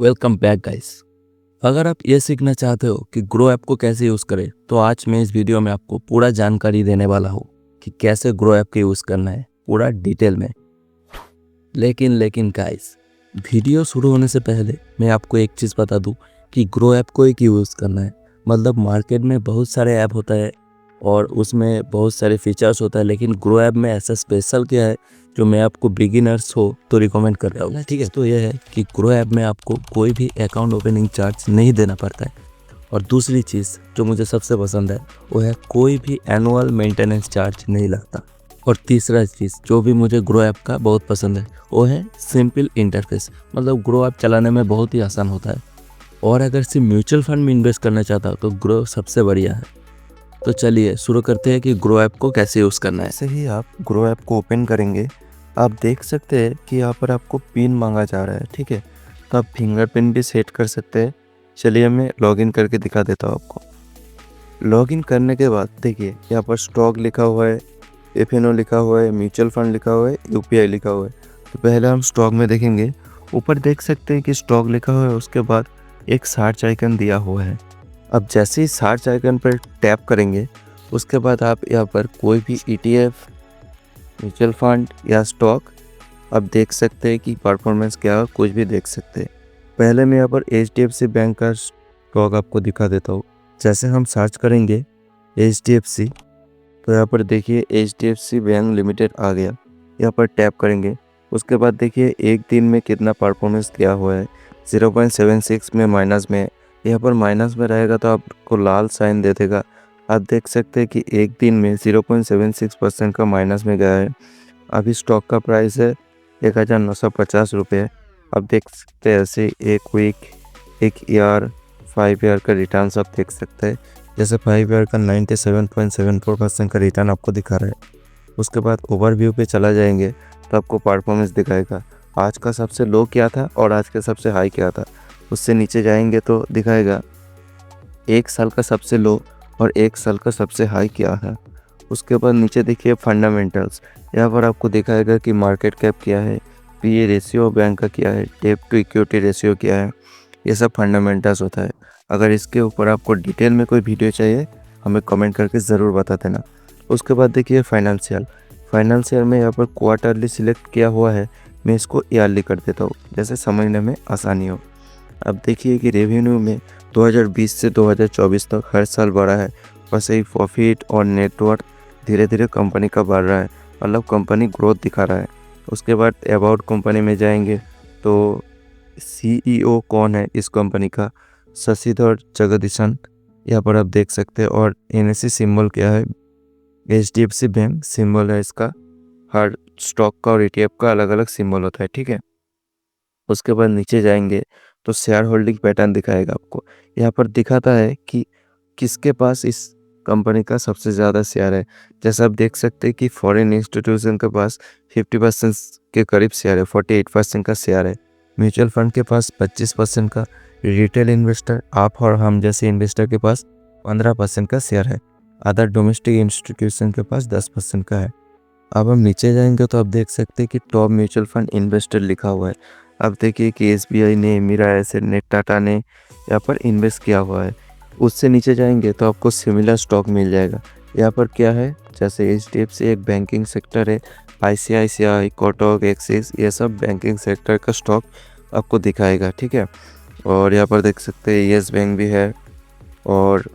Welcome back guys. अगर आप ये सीखना चाहते हो कि ग्रो ऐप को कैसे यूज़ करें तो आज मैं इस वीडियो में आपको पूरा जानकारी देने वाला हूँ कि कैसे ग्रो ऐप का यूज़ करना है पूरा डिटेल में। लेकिन गाइस, वीडियो शुरू होने से पहले मैं आपको एक चीज़ बता दूँ कि ग्रो ऐप को एक यूज़ करना है। मतलब मार्केट में बहुत सारे ऐप होता है और उसमें बहुत सारे फीचर्स होता है, लेकिन ग्रो ऐप में ऐसा स्पेशल क्या है जो मैं आपको बिगिनर्स हो तो रिकमेंड कर रहा हूँ। ठीक है, तो यह है कि ग्रो ऐप में आपको कोई भी अकाउंट ओपनिंग चार्ज नहीं देना पड़ता है। और दूसरी चीज़ जो मुझे सबसे पसंद है वो है कोई भी एनुअल मेंटेनेंस चार्ज नहीं लगता। और तीसरा चीज़ जो भी मुझे ग्रो ऐप का बहुत पसंद है वो है सिंपल इंटरफेस। मतलब ग्रो ऐप चलाने में बहुत ही आसान होता है। और अगर सिर्फ म्यूचुअल फंड में इन्वेस्ट करना चाहता हो तो ग्रो सबसे बढ़िया है। तो चलिए शुरू करते हैं कि ग्रो ऐप को कैसे यूज़ करना है। ऐसे ही आप ग्रो ऐप को ओपन करेंगे, आप देख सकते हैं कि यहाँ पर आपको पिन मांगा जा रहा है। ठीक है, तो आप फिंगरप्रिंट भी सेट कर सकते हैं। चलिए मैं लॉगिन करके दिखा देता हूँ आपको। लॉगिन करने के बाद देखिए यहाँ पर स्टॉक लिखा हुआ है, एफएनओ लिखा हुआ है, म्यूचुअल फंड लिखा हुआ है, यूपीआई लिखा हुआ है। तो पहले हम स्टॉक में देखेंगे। ऊपर देख सकते हैं कि स्टॉक लिखा हुआ है, उसके बाद एक सर्च आइकन दिया हुआ है। अब जैसे ही सर्च आइकन पर टैप करेंगे उसके बाद आप यहाँ पर कोई भी ईटीएफ, म्यूचुअल फंड या स्टॉक आप देख सकते हैं कि परफॉर्मेंस क्या है, कुछ भी देख सकते हैं। पहले मैं यहाँ पर एचडीएफसी बैंक का स्टॉक आपको दिखा देता हूँ। जैसे हम सर्च करेंगे एचडीएफसी, तो यहाँ पर देखिए एचडीएफसी बैंक लिमिटेड आ गया। यहाँ पर टैप करेंगे, उसके बाद देखिए एक दिन में कितना परफॉर्मेंस किया हुआ है। 0.76 में माइनस में, यहाँ पर माइनस में रहेगा तो आपको लाल साइन दे देगा। आप देख सकते हैं कि एक दिन में 0.76% का माइनस में गया है। अभी स्टॉक का प्राइस है 1950 रुपये। आप देख सकते हैं ऐसे एक वीक, एक ईयर, 5 ईयर का रिटर्न आप देख सकते हैं। जैसे 5 ईयर का 97.74% का रिटर्न आपको दिखा रहा है। उसके बाद ओवरव्यू पे चला जाएंगे तो आपको परफॉर्मेंस दिखाएगा, आज का सबसे लो क्या था और आज का सबसे हाई क्या था। उससे नीचे जाएंगे तो दिखाएगा एक साल का सबसे लो और एक साल का सबसे हाई क्या है। उसके बाद नीचे देखिए फंडामेंटल्स, यहाँ पर आपको दिखाएगा कि मार्केट कैप क्या है, पीए रेशियो बैंक का क्या है, डेट टू इक्विटी रेशियो क्या है। ये सब फंडामेंटल्स होता है। अगर इसके ऊपर आपको डिटेल में कोई वीडियो चाहिए हमें कमेंट करके ज़रूर बता देना। उसके बाद देखिए फाइनेंशियल में यहाँ पर क्वार्टरली सिलेक्ट किया हुआ है, मैं इसको ईयरली कर देता हूँ जैसे समझने में आसानी हो। अब देखिए कि रेवेन्यू में 2020 से 2024 तक हर साल बढ़ा है, वैसे ही प्रॉफिट और नेटवर्थ धीरे धीरे कंपनी का बढ़ रहा है, मतलब कंपनी ग्रोथ दिखा रहा है। उसके बाद अबाउट कंपनी में जाएंगे तो सीईओ कौन है इस कंपनी का, शशिधर जगदीशन, यहाँ पर आप देख सकते हैं। और एनएससी सिंबल क्या है, एचडीएफसी बैंक सिंबल है इसका। हर स्टॉक का और ईटीएफ का अलग अलग सिंबल होता है। ठीक है, उसके बाद नीचे जाएंगे तो शेयर होल्डिंग पैटर्न दिखाएगा आपको। यहाँ पर दिखाता है कि किसके पास इस कंपनी का सबसे ज़्यादा शेयर है। जैसा आप देख सकते हैं कि फॉरेन इंस्टीट्यूशन के पास 50% के करीब शेयर है, 48% का शेयर है। म्यूचुअल फंड के पास 25% का, रिटेल इन्वेस्टर आप और हम जैसे इन्वेस्टर के पास 15% का शेयर है। अदर डोमेस्टिक इंस्टीट्यूशन के पास 10% का है। अब हम नीचे जाएंगे तो आप देख सकते हैं कि टॉप म्यूचुअल फंड इन्वेस्टर लिखा हुआ है। अब देखिए कि एसबीआई ने, मीरा एसेट ने, टाटा ने यहाँ पर इन्वेस्ट किया हुआ है। उससे नीचे जाएंगे तो आपको सिमिलर स्टॉक मिल जाएगा। यहाँ पर क्या है, जैसे एचडीएफसी एक बैंकिंग सेक्टर है, आईसीआईसीआई, कोटक, एक्सिस, ये सब बैंकिंग सेक्टर का स्टॉक आपको दिखाएगा। ठीक है, और यहाँ पर देख सकते हैं येस बैंक भी है और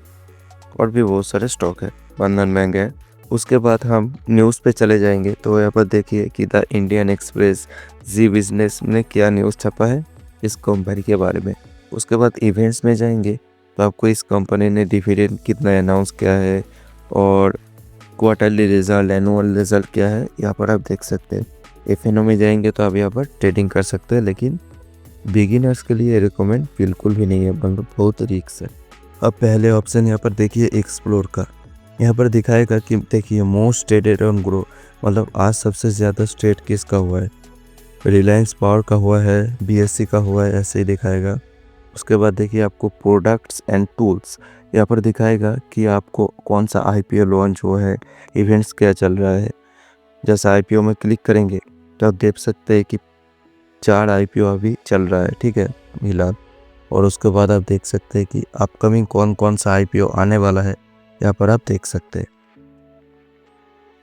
भी बहुत सारे स्टॉक है, बंधन बैंक है। उसके बाद हम न्यूज़ पे चले जाएंगे तो यहाँ पर देखिए कि the Indian Express, Zee business में क्या न्यूज़ छपा है इस कंपनी के बारे में। उसके बाद इवेंट्स में जाएंगे तो आपको इस कंपनी ने डिविडेंड कितना अनाउंस किया है और क्वार्टरली रिजल्ट, एनुअल रिजल्ट क्या है यहाँ पर आप देख सकते हैं। एफएनओ में जाएंगे तो आप यहाँ पर ट्रेडिंग कर सकते हैं, लेकिन बिगिनर्स के लिए रिकमेंड बिल्कुल भी नहीं है, मतलब बहुत रिस्क है। अब पहले ऑप्शन यहाँ पर देखिए एक्सप्लोर का, यहाँ पर दिखाएगा कि देखिए मोस्ट ट्रेडेड ऑन ग्रो, मतलब आज सबसे ज़्यादा ट्रेड किसका हुआ है, रिलायंस पावर का हुआ है, बीएससी का हुआ है, ऐसे ही दिखाएगा। उसके बाद देखिए आपको प्रोडक्ट्स एंड टूल्स, यहाँ पर दिखाएगा कि आपको कौन सा आईपीओ लॉन्च हुआ है, इवेंट्स क्या चल रहा है। जैसे आईपीओ में क्लिक करेंगे तो आप देख सकते हैं कि 4 IPO अभी चल रहा है, ठीक है, फिलहाल। और उसके बाद आप देख सकते हैं कि अपकमिंग कौन कौन सा IPO आने वाला है, यहाँ पर आप देख सकते हैं।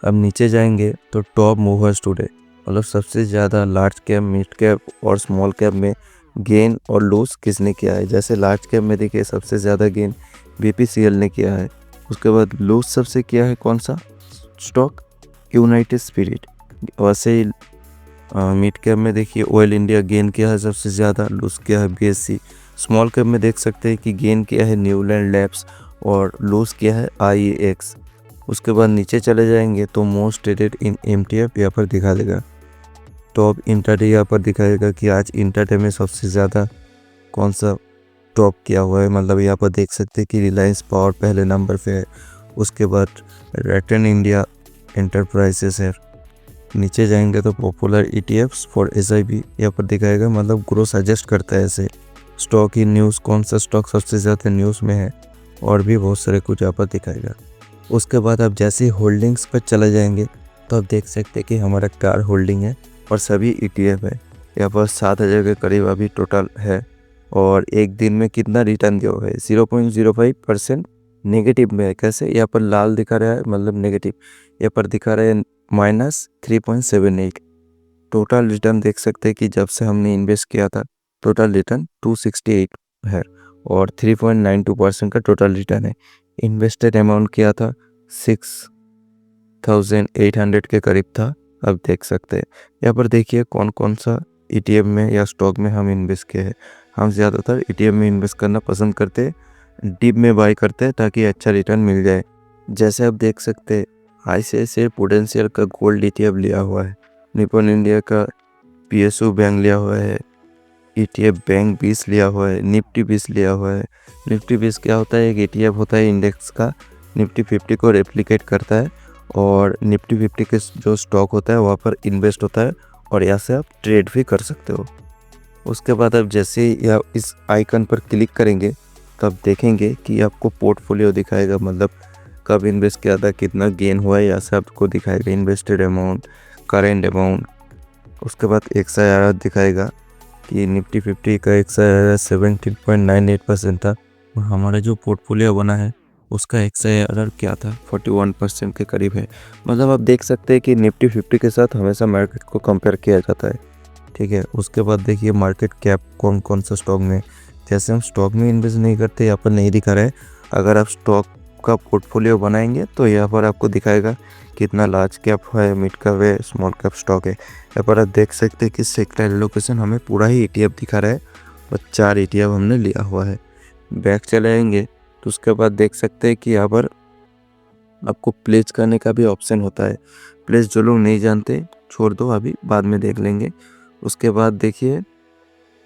अब नीचे जाएंगे तो टॉप मूवर्स टुडे, मतलब सबसे ज़्यादा लार्ज कैप, मिड कैप और स्मॉल कैप में गेन और लूज किसने किया है। जैसे लार्ज कैप में देखिए सबसे ज़्यादा गेन BPCL ने किया है। उसके बाद लूज सबसे किया है कौन सा स्टॉक, यूनाइटेड स्पिरिट। वैसे ही मिड कैप में देखिए ऑयल इंडिया गेन किया है सबसे ज़्यादा, लूज किया है BSE। स्मॉल कैप में देख सकते हैं कि गेन किया है न्यूलैंड लैब्स और लूज किया है IEX। उसके बाद नीचे चले जाएंगे तो मोस्ट ट्रेडेड इन MTF यहाँ पर दिखा देगा। टॉप इंट्राडे यहाँ पर दिखाएगा कि आज इंट्राडे में सबसे ज़्यादा कौन सा टॉप किया हुआ है। मतलब यहाँ पर देख सकते हैं कि रिलायंस पावर पहले नंबर पे है, उसके बाद रेटन इंडिया एंटरप्राइजेस है। नीचे जाएंगे तो पॉपुलर ETFs फॉर SIP यहाँ पर दिखाएगा, मतलब ग्रो सजेस्ट करता है ऐसे। स्टॉक इन न्यूज़, कौन सा स्टॉक सबसे ज़्यादा न्यूज़ में है, और भी बहुत सारे कुछ यहाँ पर दिखाएगा। उसके बाद आप जैसे ही होल्डिंग्स पर चले जाएंगे तो आप देख सकते हैं कि हमारा कार होल्डिंग है और सभी ETF है। यहाँ पर 7,000 के करीब अभी टोटल है। और एक दिन में कितना रिटर्न दिया हुआ है, 0.05% नेगेटिव में है। कैसे, यहाँ पर लाल दिखा रहा है मतलब नेगेटिव, यहाँ पर दिखा रहा है -3.78। टोटल रिटर्न देख सकते हैं कि जब से हमने इन्वेस्ट किया था टोटल रिटर्न 268 है और 3.92% का टोटल रिटर्न है। इन्वेस्टेड अमाउंट किया था 6,800 के करीब था। अब देख सकते हैं यहाँ पर देखिए कौन कौन सा ETF में या स्टॉक में हम इन्वेस्ट किए हैं। हम ज़्यादातर ETF में इन्वेस्ट करना पसंद करते हैं, डिप में बाई करते हैं ताकि अच्छा रिटर्न मिल जाए। जैसे आप देख सकते हैं ICICI प्रूडेंशियल का गोल्ड ETF लिया हुआ है, निपॉन इंडिया का PSU बैंक लिया हुआ है, ETF बैंक 20 लिया हुआ है, निफ्टी 20 लिया हुआ है। निफ्टी 20 क्या होता है, एक ETF होता है इंडेक्स का, निफ्टी 50 को रेप्लिकेट करता है और निफ्टी 50 के जो स्टॉक होता है वहाँ पर इन्वेस्ट होता है और यहाँ से आप ट्रेड भी कर सकते हो। उसके बाद आप जैसे ही या इस आइकन पर क्लिक करेंगे तो आप देखेंगे कि आपको पोर्टफोलियो दिखाएगा, मतलब कब इन्वेस्ट किया था, कितना गेन हुआ है, यहाँ से आपको दिखाएगा इन्वेस्टेड अमाउंट, करेंट अमाउंट। उसके बाद XIRR दिखाएगा कि निफ्टी 50 का XIRR 17.98% था और हमारा जो पोर्टफोलियो बना है उसका XIRR क्या था, 41% के करीब है। मतलब आप देख सकते हैं कि निफ्टी 50 के साथ हमेशा मार्केट को कंपेयर किया जाता है, ठीक है। उसके बाद देखिए मार्केट कैप कौन कौन सा स्टॉक में, जैसे हम स्टॉक में इन्वेस्ट नहीं करते, यहाँ पर नहीं दिखा रहा है। अगर आप स्टॉक का पोर्टफोलियो बनाएंगे तो यहाँ पर आपको दिखाएगा कितना लार्ज कैप है, मिड कैप है, स्मॉल कैप स्टॉक है। यहाँ पर आप देख सकते हैं कि सेक्टर एलोकेशन हमें पूरा ही ETF दिखा रहा है और 4 ETF हमने लिया हुआ है। बैक चले आएंगे तो उसके बाद देख सकते हैं कि यहाँ पर आपको प्लेस करने का भी ऑप्शन होता है। प्लेस जो लोग नहीं जानते छोड़ दो, अभी बाद में देख लेंगे। उसके बाद देखिए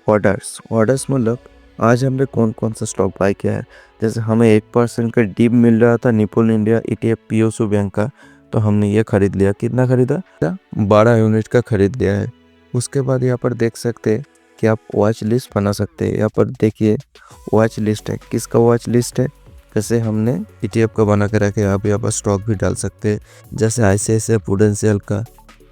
ऑर्डर्स मतलब आज हमने कौन कौन सा स्टॉक बाय किया है। जैसे हमें 1% का डिप मिल रहा था Nippon India ETF PSU bank का, तो हमने ये खरीद लिया। कितना खरीदा, 12 यूनिट का खरीद लिया है। उसके बाद यहाँ पर देख सकते हैं कि आप वॉच लिस्ट बना सकते हैं। यहाँ पर देखिए वॉच लिस्ट है, किसका वॉच लिस्ट है, जैसे हमने ETF का बना के रखे, आप यहाँ पर स्टॉक भी डाल सकते हैं। जैसे ICICI प्रूडेंशियल का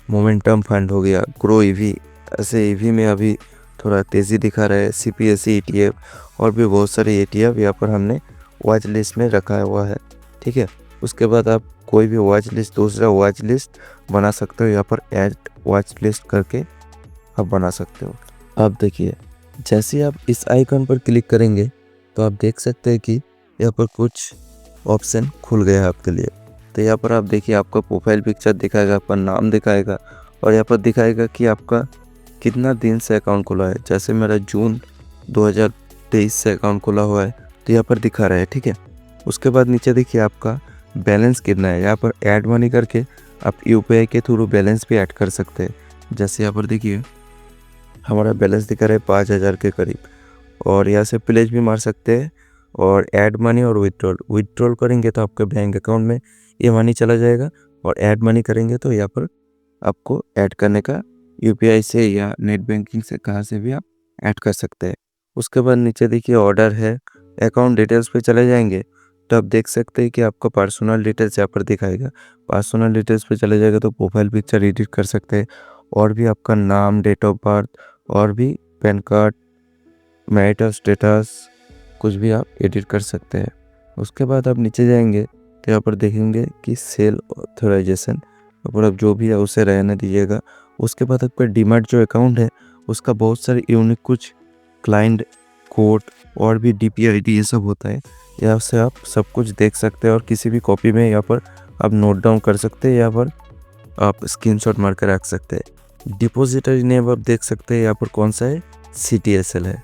मोमेंटम फंड हो गया, ग्रो EV, ऐसे EV में अभी थोड़ा तेज़ी दिखा रहा है, CPSE ETF और भी बहुत सारे ETF यहाँ पर हमने वॉच लिस्ट में रखा हुआ है, ठीक है। उसके बाद आप कोई भी वॉच लिस्ट, दूसरा वॉच लिस्ट बना सकते हो, यहाँ पर ऐड वॉच लिस्ट करके आप बना सकते हो। अब देखिए जैसे आप इस आइकन पर क्लिक करेंगे तो आप देख सकते हैं कि यहाँ पर कुछ ऑप्शन खुल गया है आपके लिए। तो यहाँ पर आप देखिए आपका प्रोफाइल पिक्चर दिखाएगा, आपका नाम दिखाएगा और यहाँ पर दिखाएगा कि आपका कितना दिन से अकाउंट खुला है। जैसे मेरा जून 2023 से अकाउंट खुला हुआ है तो यहाँ पर दिखा रहा है, ठीक है। उसके बाद नीचे देखिए आपका बैलेंस कितना है, यहाँ पर ऐड मनी करके आप UPI के थ्रू बैलेंस भी ऐड कर सकते हैं। जैसे यहाँ पर देखिए हमारा बैलेंस दिखा रहा है 5,000 के करीब और यहाँ से प्लेज भी मार सकते हैं और ऐड मनी और विथड्रॉल करेंगे तो आपके बैंक अकाउंट में ये मनी चला जाएगा और ऐड मनी करेंगे तो यहाँ पर आपको ऐड करने का UPI से या नेट बैंकिंग से कहाँ से भी आप ऐड कर सकते हैं। उसके बाद नीचे देखिए ऑर्डर है, अकाउंट डिटेल्स पे चले जाएंगे तो आप देख सकते हैं कि आपका पर्सनल डिटेल्स यहाँ पर दिखाएगा। पर्सनल डिटेल्स पे चले जाएगा तो प्रोफाइल पिक्चर एडिट कर सकते हैं और भी आपका नाम, डेट ऑफ बर्थ और भी पैन कार्ड, मैरिटल स्टेटस, कुछ भी आप एडिट कर सकते हैं। उसके बाद आप नीचे जाएंगे तो यहाँ पर देखेंगे कि सेल ऑथराइजेशन, और अब जो भी है उसे रहने दीजिएगा। उसके बाद आपका डीमैट जो अकाउंट है उसका बहुत सारे यूनिक कुछ क्लाइंट कोड और भी DPID ये सब होता है। यहाँ से आप सब कुछ देख सकते हैं और किसी भी कॉपी में यहाँ पर आप नोट डाउन कर सकते हैं, यहाँ पर आप स्क्रीनशॉट मार कर रख सकते हैं। डिपॉजिटरी नेम आप देख सकते हैं यहाँ पर कौन सा है, CTSL है।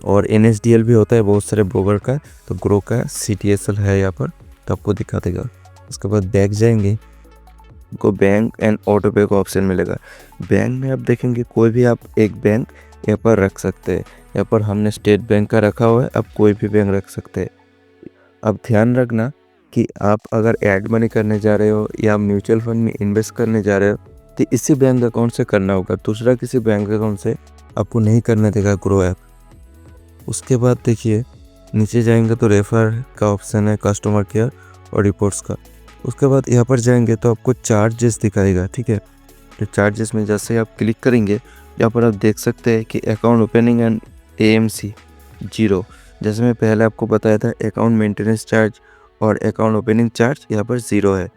और NSDL भी होता है बहुत सारे ब्रोकर का, तो ग्रो का CTSL है यहाँ पर, तो आपको दिखा देगा। उसके बाद बैक जाएंगे, आपको बैंक एंड ऑटो पे का ऑप्शन मिलेगा। बैंक में आप देखेंगे कोई भी आप एक बैंक यहाँ पर रख सकते हैं। यहाँ पर हमने स्टेट बैंक का रखा हुआ है, आप कोई भी बैंक रख सकते हैं। अब ध्यान रखना कि आप अगर ऐड मनी करने जा रहे हो या म्यूचुअल फंड में इन्वेस्ट करने जा रहे हो तो इसी बैंक अकाउंट से करना होगा, दूसरा किसी बैंक अकाउंट से आपको नहीं करने देगा ग्रो ऐप। उसके बाद देखिए नीचे जाएंगे तो रेफर का ऑप्शन है, कस्टमर केयर और रिपोर्ट्स का। उसके बाद यहाँ पर जाएंगे तो आपको चार्जेस दिखाएगा, ठीक है। तो चार्जेस में जैसे आप क्लिक करेंगे यहाँ पर आप देख सकते हैं कि अकाउंट ओपनिंग एंड AMC 0, जैसे मैं पहले आपको बताया था अकाउंट मेंटेनेंस चार्ज और अकाउंट ओपनिंग चार्ज यहाँ पर 0 है।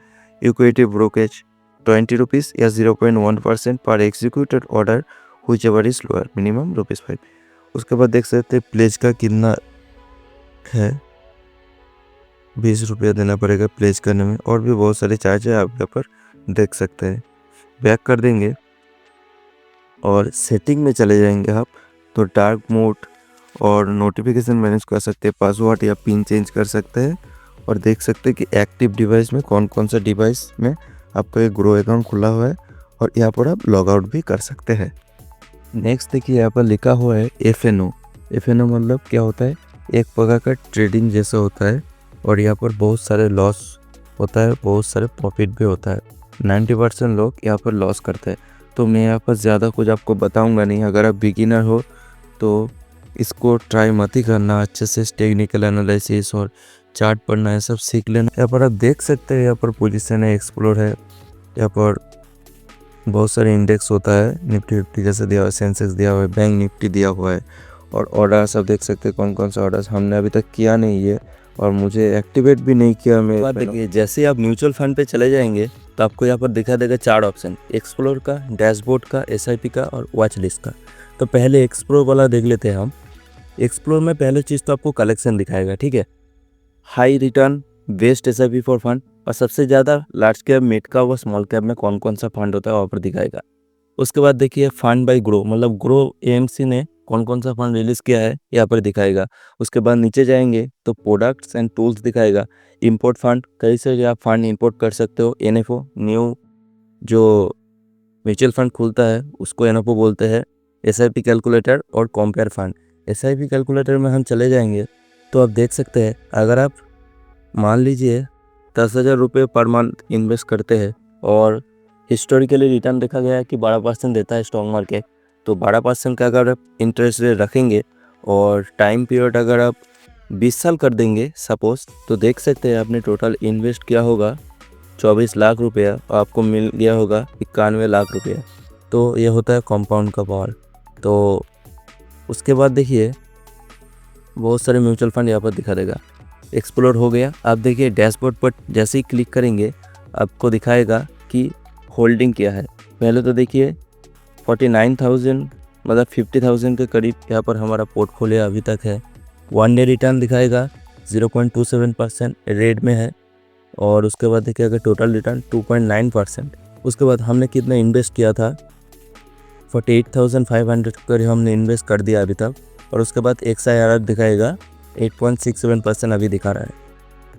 इक्विटी ब्रोकेज 20 रुपीज़ या 0.1% पर एग्जीक्यूटेड ऑर्डर हुई एवर इज लोअर, मिनिमम ₹5। उसके बाद देख सकते हैं प्लेज का कितना है, 20 रुपया देना पड़ेगा प्लेज करने में, और भी बहुत सारे चार्ज है आप यहाँ पर देख सकते हैं। बैक कर देंगे और सेटिंग में चले जाएंगे आप, तो डार्क मोड और नोटिफिकेशन मैनेज कर सकते हैं, पासवर्ड या पिन चेंज कर सकते हैं, और देख सकते हैं कि एक्टिव डिवाइस में कौन कौन सा डिवाइस में आपका एक ग्रो अकाउंट खुला हुआ है, और यहाँ पर आप लॉग आउट भी कर सकते हैं। नेक्स्ट देखिए यहाँ पर लिखा हुआ है FNO। FNO मतलब क्या होता है, एक प्रकार का ट्रेडिंग जैसा होता है, और यहाँ पर बहुत सारे लॉस होता है, बहुत सारे प्रॉफिट भी होता है। 90% लोग यहाँ पर लॉस करते हैं, तो मैं यहाँ पर ज़्यादा कुछ आपको बताऊँगा नहीं। अगर आप बिगिनर हो तो इसको ट्राई मत ही करना, अच्छे से टेक्निकल एनालिसिस और चार्ट पढ़ना है सब सीख लेना। यहाँ पर आप देख सकते हैं यहाँ पर पोजीशन है, एक्सप्लोर है, यहाँ पर बहुत सारे इंडेक्स होता है, निफ्टी 50 जैसे दिया हुआ है, सेंसेक्स दिया हुआ है, बैंक निफ्टी दिया हुआ है, और ऑर्डर्स आप देख सकते हैं कौन कौन सा ऑर्डर्स हमने अभी तक किया नहीं है और मुझे एक्टिवेट भी नहीं किया। मैं देखिए जैसे ही आप म्यूचुअल फंड पे चले जाएंगे तो आपको यहाँ पर दिखा देगा 4 ऑप्शन, एक्सप्लोर का, डैशबोर्ड का, SIP का और वॉच लिस्ट का। तो पहले एक्सप्लोर वाला देख लेते हैं हम। एक्सप्लोर में पहले चीज़ तो आपको कलेक्शन दिखाएगा, ठीक है, high return, best SIP for fund, और सबसे ज़्यादा लार्ज कैप, मिड कैप और स्मॉल कैप में कौन कौन सा फंड होता है वहाँ पर दिखाएगा। उसके बाद देखिए फंड बाय ग्रो, मतलब ग्रो AMC ने कौन कौन सा फंड रिलीज़ किया है यहाँ पर दिखाएगा। उसके बाद नीचे जाएंगे तो प्रोडक्ट्स एंड टूल्स दिखाएगा। इंपोर्ट फंड, कई से आप फंड इंपोर्ट कर सकते हो। NFO, न्यू जो म्यूचुअल फंड खुलता है उसको NFO बोलते हैं। SIP कैलकुलेटर और कंपेयर फंड। SIP कैलकुलेटर में हम चले जाएंगे तो आप देख सकते हैं अगर आप मान लीजिए 10,000 रुपये पर मंथ इन्वेस्ट करते हैं और हिस्टोरिकली रिटर्न देखा गया है कि 12% देता है स्टॉक मार्केट, तो 12% का अगर आप इंटरेस्ट रेट रखेंगे और टाइम पीरियड अगर आप 20 साल कर देंगे सपोज, तो देख सकते हैं आपने टोटल इन्वेस्ट किया होगा 24 लाख रुपया और आपको मिल गया होगा 91 लाख रुपया। तो ये होता है कंपाउंड का पावर। तो उसके बाद देखिए बहुत सारे म्यूचुअल फंड यहाँ पर दिखा देगा। एक्सप्लोर हो गया। आप देखिए डैशबोर्ड पर जैसे ही क्लिक करेंगे आपको दिखाएगा कि होल्डिंग क्या है। पहले तो देखिए 49,000 मतलब 50,000 के करीब यहाँ पर हमारा पोर्टफोलियो अभी तक है। 1 डे रिटर्न दिखाएगा 0.27% रेड में है, और उसके बाद देखिए अगर टोटल रिटर्न 2.9%। उसके बाद हमने कितना इन्वेस्ट किया था 48,500 करीब हमने इन्वेस्ट कर दिया अभी तक, और उसके बाद XIRR दिखाएगा 8.67% अभी दिखा रहा है।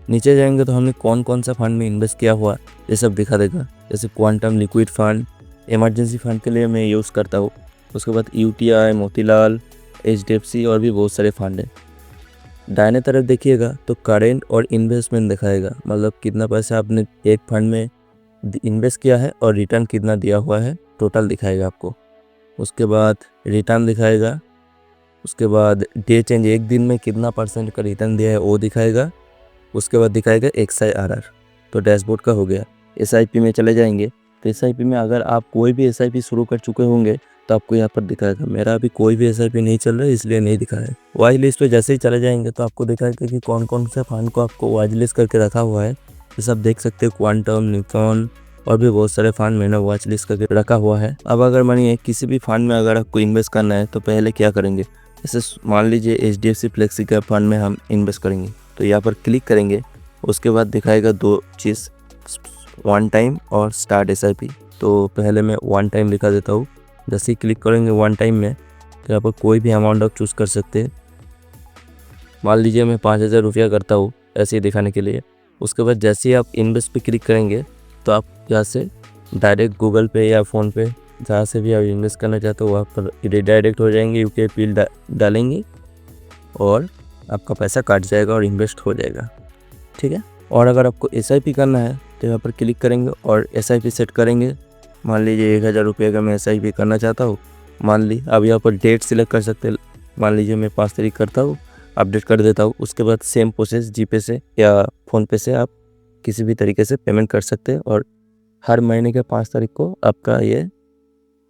नीचे जाएंगे तो हमने कौन कौन सा फंड में इन्वेस्ट किया हुआ ये सब दिखा देगा, जैसे quantum liquid fund, emergency fund के लिए मैं यूज़ करता हूँ। उसके बाद UTI, मोतीलाल, HDFC और भी बहुत सारे फंड है। दाहिने तरफ देखिएगा तो करेंट और इन्वेस्टमेंट दिखाएगा, मतलब कितना पैसा आपने एक फंड में इन्वेस्ट किया है और रिटर्न कितना दिया हुआ है टोटल दिखाएगा आपको। उसके बाद रिटर्न दिखाएगा, उसके बाद डे चेंज एक दिन में कितना % का रिटर्न दिया है वो दिखाएगा। उसके बाद दिखाएगा XIRR। तो डैशबोर्ड का हो गया। SIP में चले जाएंगे तो SIP में अगर आप कोई भी SIP शुरू कर चुके होंगे तो आपको यहाँ पर दिखाएगा। मेरा अभी कोई भी SIP नहीं चल रहा है, इसलिए नहीं दिखा है। वॉच लिस्ट पे जैसे ही चले जाएंगे तो आपको दिखाएगा कि कौन कौन से फंड को आपको वॉच लिस्ट करके रखा हुआ है। जैसे आप देख सकते हैं क्वांटम, न्यूट्रॉन और भी बहुत सारे फंड मैंने वॉच लिस्ट करके रखा हुआ है। अब अगर मानिए किसी भी फंड में अगर आपको इन्वेस्ट करना है तो पहले क्या करेंगे, जैसे मान लीजिए HDFC फ्लेक्सी कैप फंड में हम इन्वेस्ट करेंगे तो यहाँ पर क्लिक करेंगे। उसके बाद दिखाएगा दो चीज़, वन टाइम और स्टार्ट SIP। तो पहले मैं वन टाइम लिखा देता हूँ। जैसे ही क्लिक करेंगे वन टाइम में तो यहाँ पर कोई भी अमाउंट आप चूज़ कर सकते हैं। मान लीजिए मैं 5,000 रुपया करता हूँ ऐसे ही दिखाने के लिए। उसके बाद जैसे ही आप इन्वेस्ट पे क्लिक करेंगे तो आप यहाँ से डायरेक्ट गूगल पे या फ़ोन पे जहाँ से भी आप इन्वेस्ट करना चाहते हो वहाँ पर रिडायरेक्ट हो जाएंगे। UPI पिन डालेंगे और आपका पैसा काट जाएगा और इन्वेस्ट हो जाएगा, ठीक है। और अगर आपको SIP करना है तो यहाँ पर क्लिक करेंगे और SIP सेट करेंगे। मान लीजिए 1,000 रुपये का मैं SIP करना चाहता हूँ। मान ली अब यहाँ पर डेट सिलेक्ट कर सकते हैं। मान लीजिए मैं 5 तारीख करता हूँ, अपडेट कर देता हूँ। उसके बाद सेम प्रोसेस GPay से या फ़ोनपे से आप किसी भी तरीके से पेमेंट कर सकते हैं और हर महीने के 5 तारीख को आपका ये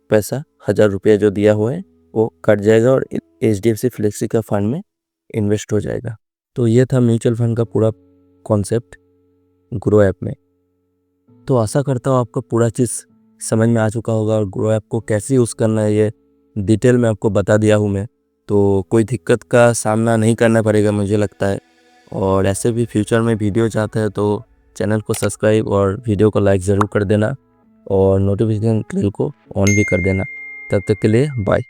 पैसा 1,000 रुपया जो दिया हुआ है वो कट जाएगा और HDFC फ्लेक्सी का फंड में इन्वेस्ट हो जाएगा। तो ये था म्यूचुअल फंड का पूरा कॉन्सेप्ट ग्रो ऐप में। तो आशा करता हूँ आपको पूरा चीज़ समझ में आ चुका होगा और ग्रो ऐप को कैसे यूज़ करना है ये डिटेल में आपको बता दिया हूँ मैं। तो कोई दिक्कत का सामना नहीं करना पड़ेगा मुझे लगता है। और ऐसे भी फ्यूचर में वीडियो चाहते हैं तो चैनल को सब्सक्राइब और वीडियो को लाइक ज़रूर कर देना और नोटिफिकेशन बेल को ऑन भी कर देना। तब तक के लिए बाय।